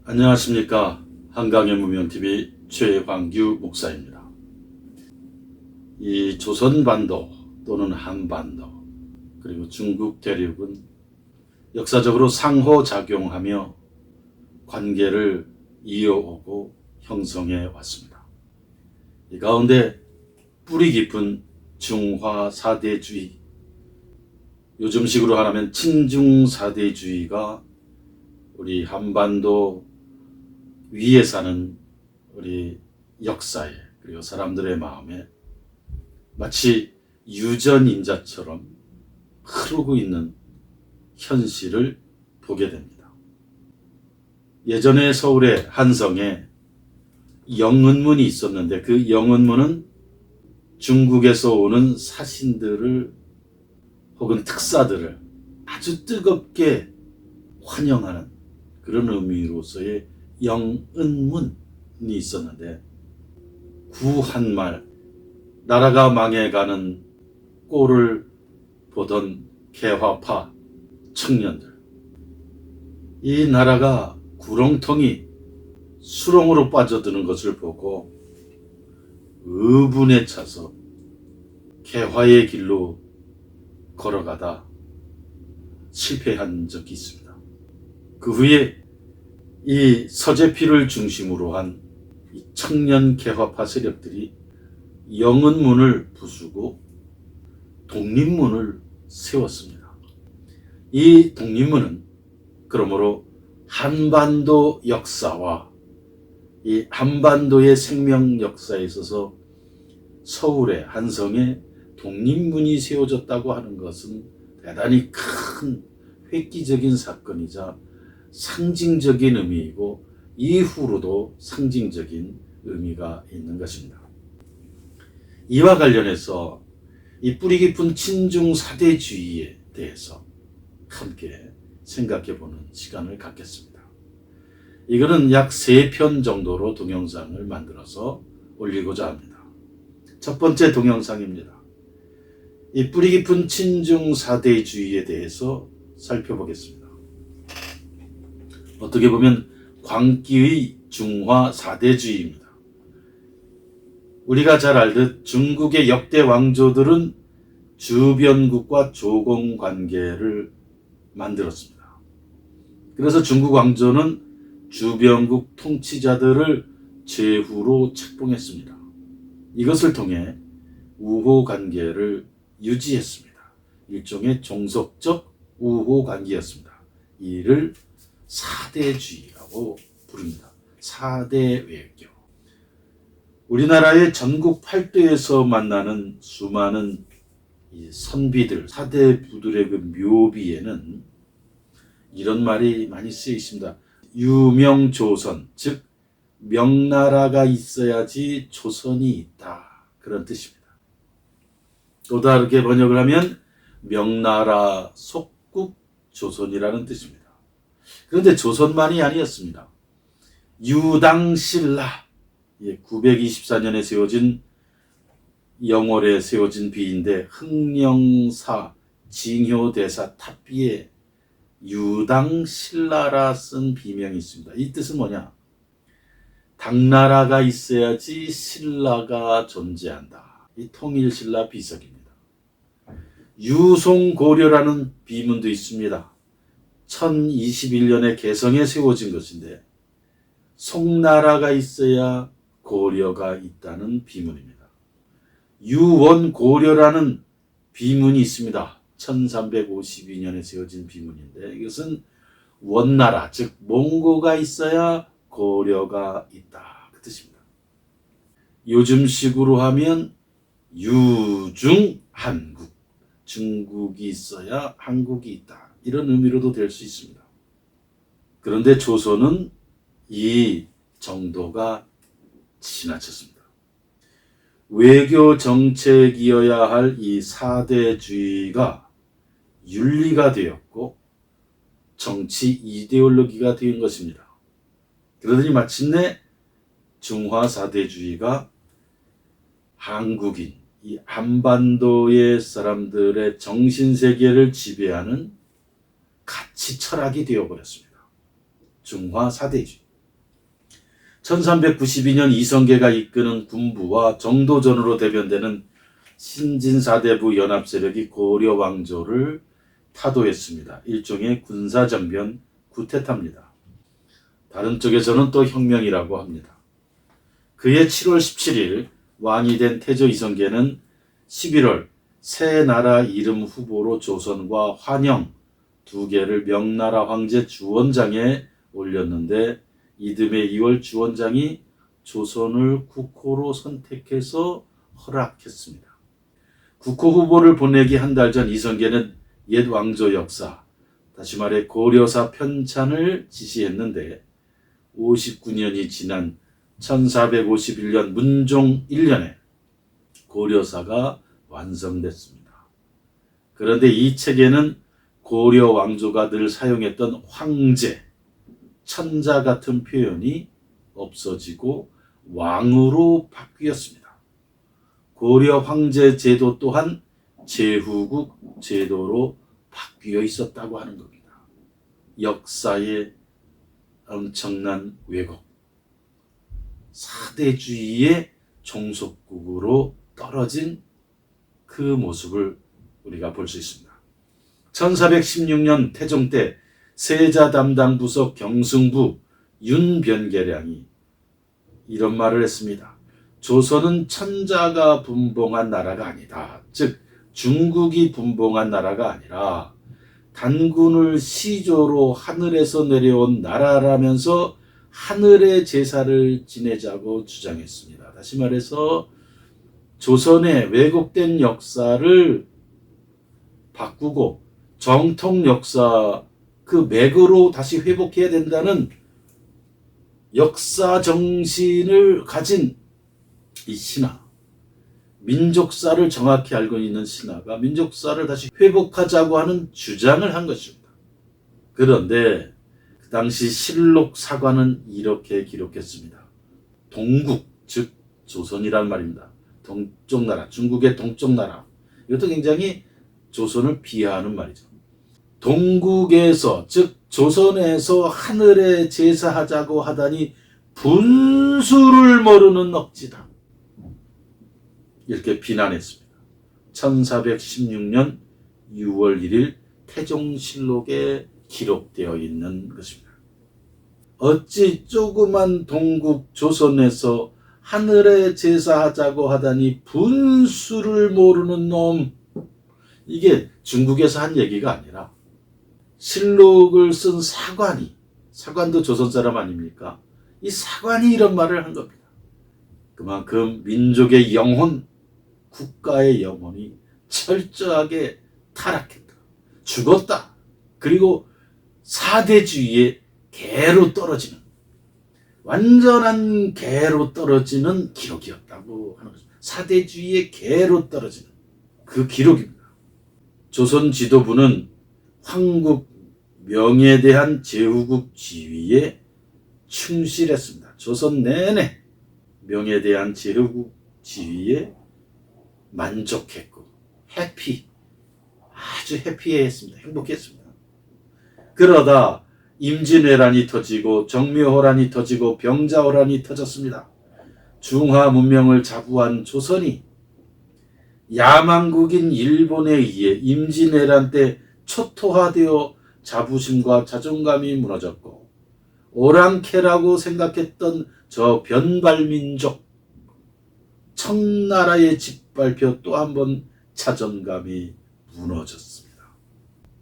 안녕하십니까. 한강의 무명TV 최광규 목사입니다. 이 조선반도 또는 한반도 그리고 중국 대륙은 역사적으로 상호작용하며 관계를 이어오고 형성해 왔습니다. 이 가운데 뿌리 깊은 중화 사대주의, 요즘식으로 하면 친중 사대주의가 우리 한반도 위에 사는 우리 역사에 그리고 사람들의 마음에 마치 유전인자처럼 흐르고 있는 현실을 보게 됩니다. 예전에 서울의 한성에 영은문이 있었는데 그 영은문은 중국에서 오는 사신들을 혹은 특사들을 아주 뜨겁게 환영하는 그런 의미로서의 영은문이 있었는데, 구한말, 나라가 망해가는 꼴을 보던 개화파 청년들, 이 나라가 구렁텅이 수렁으로 빠져드는 것을 보고 의분에 차서 개화의 길로 걸어가다 실패한 적이 있습니다. 그 후에 이 서재필을 중심으로 한 이 청년 개화파 세력들이 영은문을 부수고 독립문을 세웠습니다. 이 독립문은 그러므로 한반도 역사와 이 한반도의 생명 역사에 있어서 서울의 한성에 독립문이 세워졌다고 하는 것은 대단히 큰 획기적인 사건이자 상징적인 의미이고 이후로도 상징적인 의미가 있는 것입니다. 이와 관련해서 이 뿌리 깊은 친중 사대주의에 대해서 함께 생각해보는 시간을 갖겠습니다. 이거는 약 3편 정도로 동영상을 만들어서 올리고자 합니다. 첫 번째 동영상입니다. 이 뿌리 깊은 친중 사대주의에 대해서 살펴보겠습니다. 어떻게 보면 광기의 중화 사대주의입니다. 우리가 잘 알듯 중국의 역대 왕조들은 주변국과 조공 관계를 만들었습니다. 그래서 중국 왕조는 주변국 통치자들을 제후로 책봉했습니다. 이것을 통해 우호 관계를 유지했습니다. 일종의 종속적 우호 관계였습니다. 이를 사대주의라고 부릅니다. 사대 외교. 우리나라의 전국 팔도에서 만나는 수많은 이 선비들, 사대부들의 그 묘비에는 이런 말이 많이 쓰여 있습니다. 유명조선, 즉 명나라가 있어야지 조선이 있다. 그런 뜻입니다. 또 다르게 번역을 하면 명나라 속국 조선이라는 뜻입니다. 그런데 조선만이 아니었습니다. 유당신라, 924년에 세워진 영월에 세워진 비인데 흥령사 징효대사 탑비에 유당신라라 쓴 비명이 있습니다. 이 뜻은 뭐냐? 당나라가 있어야지 신라가 존재한다. 이 통일신라 비석입니다. 유송고려라는 비문도 있습니다. 1021년에 개성에 세워진 것인데 송나라가 있어야 고려가 있다는 비문입니다. 유원고려라는 비문이 있습니다. 1352년에 세워진 비문인데 이것은 원나라, 즉 몽고가 있어야 고려가 있다. 그 뜻입니다. 요즘식으로 하면 유중한국, 중국이 있어야 한국이 있다. 이런 의미로도 될 수 있습니다. 그런데 조선은 이 정도가 지나쳤습니다. 외교 정책이어야 할 이 사대주의가 윤리가 되었고 정치 이데올로기가 된 것입니다. 그러더니 마침내 중화 사대주의가 한국인, 이 한반도의 사람들의 정신세계를 지배하는 가치 철학이 되어버렸습니다. 중화 사대주의. 1392년 이성계가 이끄는 군부와 정도전으로 대변되는 신진사대부 연합세력이 고려 왕조를 타도했습니다. 일종의 군사정변 쿠데타입니다. 다른 쪽에서는 또 혁명이라고 합니다. 그해 7월 17일 왕이 된 태조 이성계는 11월 새 나라 이름 후보로 조선과 환영 두 개를 명나라 황제 주원장에 올렸는데 이듬해 2월 주원장이 조선을 국호로 선택해서 허락했습니다. 국호 후보를 보내기 한 달 전 이성계는 옛 왕조 역사, 다시 말해 고려사 편찬을 지시했는데 59년이 지난 1451년 문종 1년에 고려사가 완성됐습니다. 그런데 이 책에는 고려 왕조가 늘 사용했던 황제, 천자 같은 표현이 없어지고 왕으로 바뀌었습니다. 고려 황제 제도 또한 제후국 제도로 바뀌어 있었다고 하는 겁니다. 역사의 엄청난 왜곡, 사대주의의 종속국으로 떨어진 그 모습을 우리가 볼 수 있습니다. 1416년 태종 때 세자 담당 부서 경승부 윤변계량이 이런 말을 했습니다. 조선은 천자가 분봉한 나라가 아니다. 즉 중국이 분봉한 나라가 아니라 단군을 시조로 하늘에서 내려온 나라라면서 하늘의 제사를 지내자고 주장했습니다. 다시 말해서 조선의 왜곡된 역사를 바꾸고 정통 역사 그 맥으로 다시 회복해야 된다는 역사 정신을 가진 이 신화, 민족사를 정확히 알고 있는 신화가 민족사를 다시 회복하자고 하는 주장을 한 것입니다. 그런데 그 당시 실록 사관은 이렇게 기록했습니다. 동국, 즉 조선이란 말입니다. 동쪽 나라, 중국의 동쪽 나라. 이것도 굉장히 조선을 비하하는 말이죠. 동국에서, 즉 조선에서 하늘에 제사하자고 하다니 분수를 모르는 억지다. 이렇게 비난했습니다. 1416년 6월 1일 태종실록에 기록되어 있는 것입니다. 어찌 조그만 동국 조선에서 하늘에 제사하자고 하다니 분수를 모르는 놈. 이게 중국에서 한 얘기가 아니라 실록을 쓴 사관도 조선 사람 아닙니까? 이 사관이 이런 말을 한 겁니다. 그만큼 민족의 영혼, 국가의 영혼이 철저하게 타락했다. 죽었다. 그리고 사대주의의 개로 떨어지는, 완전한 개로 떨어지는 기록이었다고 하는 거죠. 사대주의의 개로 떨어지는 그 기록입니다. 조선 지도부는 황국 명에 대한 제후국 지위에 충실했습니다. 조선 내내 명에 대한 제후국 지위에 만족했고 아주 해피했습니다. 행복했습니다. 그러다 임진왜란이 터지고 정묘호란이 터지고 병자호란이 터졌습니다. 중화 문명을 자부한 조선이 야만국인 일본에 의해 임진왜란 때 초토화되어 자부심과 자존감이 무너졌고 오랑캐라고 생각했던 저 변발민족 청나라에 짓밟혀 또 한 번 자존감이 무너졌습니다.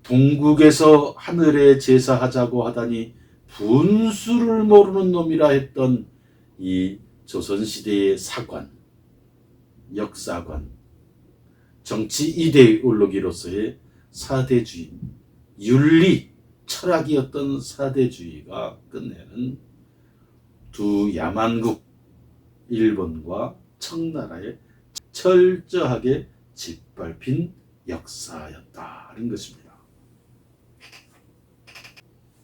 동국에서 하늘에 제사하자고 하다니 분수를 모르는 놈이라 했던 이 조선시대의 사관, 역사관, 정치 이데올로기로서의 사대주의, 윤리, 철학이었던 사대주의가 끝내는 두 야만국, 일본과 청나라에 철저하게 짓밟힌 역사였다는 것입니다.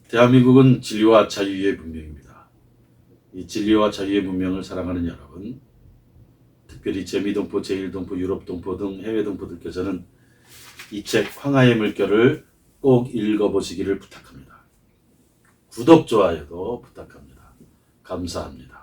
대한민국은 진리와 자유의 문명입니다. 이 진리와 자유의 문명을 사랑하는 여러분, 특별히 재미동포, 제1동포, 유럽동포 등 해외동포들께서는 이 책 황하의 물결을 꼭 읽어보시기를 부탁합니다. 구독, 좋아요도 부탁합니다. 감사합니다.